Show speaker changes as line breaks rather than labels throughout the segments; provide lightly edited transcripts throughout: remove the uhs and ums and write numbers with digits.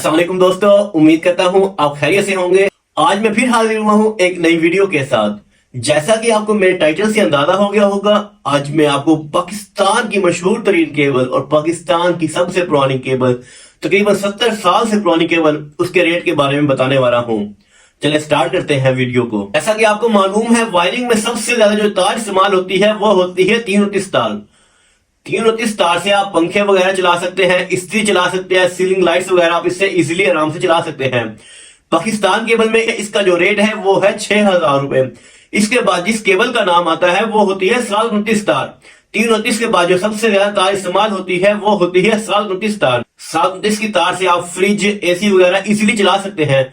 अस्सलाम वालेकुम दोस्तों, उम्मीद करता हूँ आप खैरियत से होंगे। आज मैं फिर हाजिर हुआ हूँ एक नई वीडियो के साथ। जैसा कि आपको मेरे टाइटल से अंदाजा हो गया होगा, आज मैं आपको पाकिस्तान की मशहूर तरीन केबल और पाकिस्तान की सबसे पुरानी केबल, तकरीबन 70 साल से पुरानी केबल, उसके रेट के बारे में बताने वाला हूँ। चले स्टार्ट करते हैं वीडियो को। जैसा कि आपको मालूम है, वायरिंग में सबसे ज्यादा जो तार इस्तेमाल होती है वो होती है 329 तार। 329 तार से आप पंखे वगैरह चला सकते हैं, इस्त्री चला सकते हैं, सीलिंग लाइट्स वगैरह आप इससे इजीली आराम से चला सकते हैं। पाकिस्तान केबल में इसका जो रेट है वो है 6,000 रुपए। इसके बाद जिस केबल का नाम आता है वो होती है 729 तार। 329 के बाद जो सबसे ज्यादा तार इस्तेमाल होती है वो होती है 729 तार। 729 की तार से आप फ्रिज, एसी वगैरह इजीली चला सकते हैं।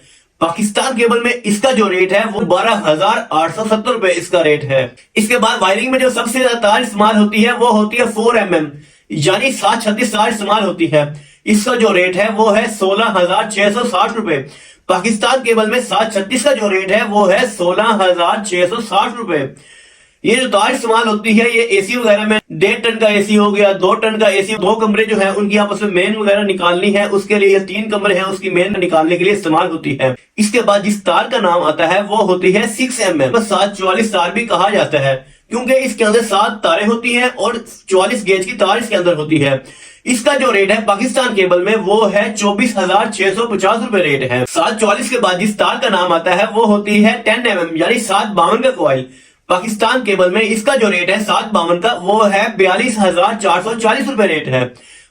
पाकिस्तान केबल में इसका जो रेट है वो 12,870 रुपए इसका रेट है। इसके बाद वायरिंग में जो सबसे ज्यादा तार इस्तेमाल होती है वो होती है 4mm, यानी 736 तार इस्तेमाल होती है। इसका जो रेट है वो है 16,660 रुपए। पाकिस्तान केबल में 736 का जो रेट है वो है 16,660 रुपए। ये जो तार इस्तेमाल होती है ये एसी वगैरह में 1.5 टन का एसी हो गया, 2 टन का एसी, 2 कमरे जो है उनकी आपस में मेन वगैरह निकालनी है, उसके लिए 3 कमरे हैं उसकी मेन निकालने के लिए इस्तेमाल होती है। इसके बाद जिस तार का नाम आता है वो होती है 6mm, 744 तार भी कहा जाता है, क्योंकि इसके अंदर 7 तारें होती हैं और 44 गेज की तार इसके अंदर होती है। इसका जो रेट है पाकिस्तान केबल में वो है 24,650 रुपए रेट है। 744 के बाद जिस तार का नाम आता है वो होती है 10mm, यानी 752 का कॉइल। पाकिस्तान केबल में इसका जो रेट है 752 का वो है 42,440 रुपए रेट है।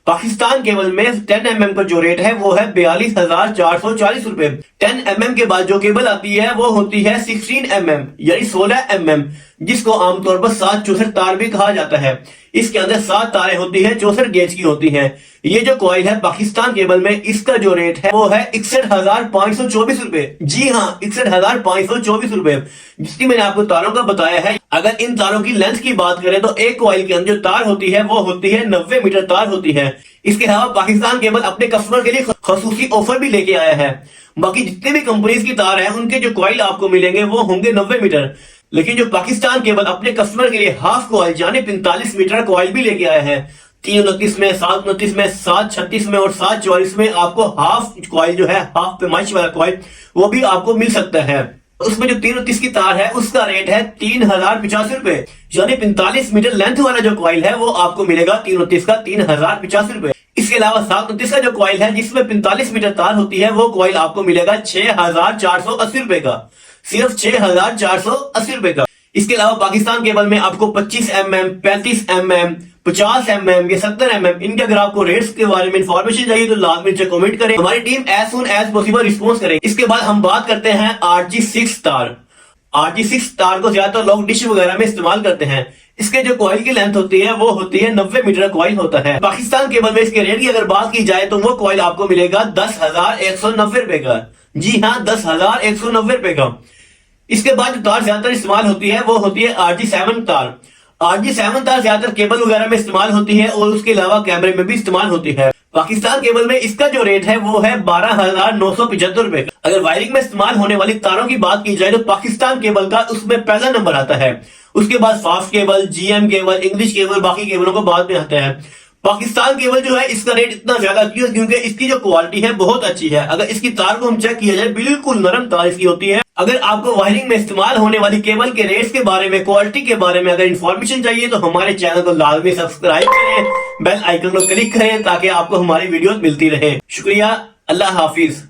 पाकिस्तान केबल में 10mm का जो रेट है वो है 42,440 रुपए। 10mm के बाद जो केबल आती है वो होती है 16mm, यानी 16mm, जिसको आमतौर पर 764 तार भी कहा जाता है। इसके अंदर 7 तारें होती है, 64 गेज की होती हैं। ये जो कॉइल है पाकिस्तान केबल में इसका जो रेट है वो है 61,524 रुपए। जी हाँ, 61,524 रुपए, जिसकी मैंने आपको तारों का बताया है। अगर इन तारों की लेंथ की बात करें तो एक कॉइल के अंदर जो तार होती है वो होती है 90 मीटर तार होती है। इसके अलावा पाकिस्तान केबल अपने कस्टमर के लिए खसूसी ऑफर भी लेके आया है। बाकी जितने भी कंपनीज की तार है उनके जो कॉइल आपको मिलेंगे वो होंगे 90 मीटर, लेकिन जो पाकिस्तान केबल अपने कस्टमर के लिए हाफ कॉइल यानी 45 मीटर कॉइल भी लेके आया है। 329 में, 729 में, 736 में और 744 में आपको हाफ कॉइल जो है, हाफ पैमाइश वाला कॉइल, वो भी आपको मिल सकता है। उसमें जो 329 की तार है उसका रेट है 3,085 रुपए, यानी 45 मीटर लेंथ वाला जो कॉइल है वो आपको मिलेगा 329 का 3,085 रुपए। इसके अलावा 729 का जो कॉइल है जिसमें 45 मीटर तार होती है वो कॉइल आपको मिलेगा 6,480 रुपए का, सिर्फ 6,480 रुपए का। इसके अलावा पाकिस्तान केबल में आपको 25mm, 35mm, 50mm, या 70mm, इनके अगर आपको रेट्स के बारे में इंफॉर्मेशन चाहिए तो लाजमी नीचे कमेंट करें, हमारी team as soon as possible response करेगी। इसके बाद हम बात करते हैं RG6 तार। RG6 तार को ज्यादातर लोग डिश वगैरह में इस्तेमाल करते हैं। इसके जो कॉइल की लेंथ होती है वो होती है 90 मीटर कॉइल होता है। पाकिस्तान केबल में इसके रेट की अगर बात की जाए तो वो कॉइल आपको मिलेगा 10,190 रुपए का। जी हाँ, 10,190 रुपए का। इसके बाद जो तार ज्यादातर इस्तेमाल होती है वो होती है RG7 तार। RG7 तार ज्यादातर केबल वगैरह में इस्तेमाल होती है और उसके अलावा कैमरे में भी इस्तेमाल होती है। पाकिस्तान केबल में इसका जो रेट है वो है 12,975 रुपए का। अगर वायरिंग में इस्तेमाल होने वाली तारों की बात की जाए तो पाकिस्तान केबल का उसमें पहला नंबर आता है। उसके बाद fast cable, GM cable, English cable, बाकी केबलों को बाद में आता है। पाकिस्तान केबल जो है इसका रेट इतना ज्यादा क्यों, क्योंकि इसकी जो क्वालिटी है बहुत अच्छी है। अगर इसकी तार को हम चेक किया जाए, बिल्कुल नरम तार इसकी होती है। अगर आपको वायरिंग में इस्तेमाल होने वाली केबल के रेट्स के बारे में, क्वालिटी के बारे में अगर इंफॉर्मेशन चाहिए तो हमारे चैनल को लाजमी सब्सक्राइब करें, बेल आइकन को क्लिक करें ताकि आपको हमारी वीडियोस मिलती रहे। शुक्रिया, अल्लाह हाफिज।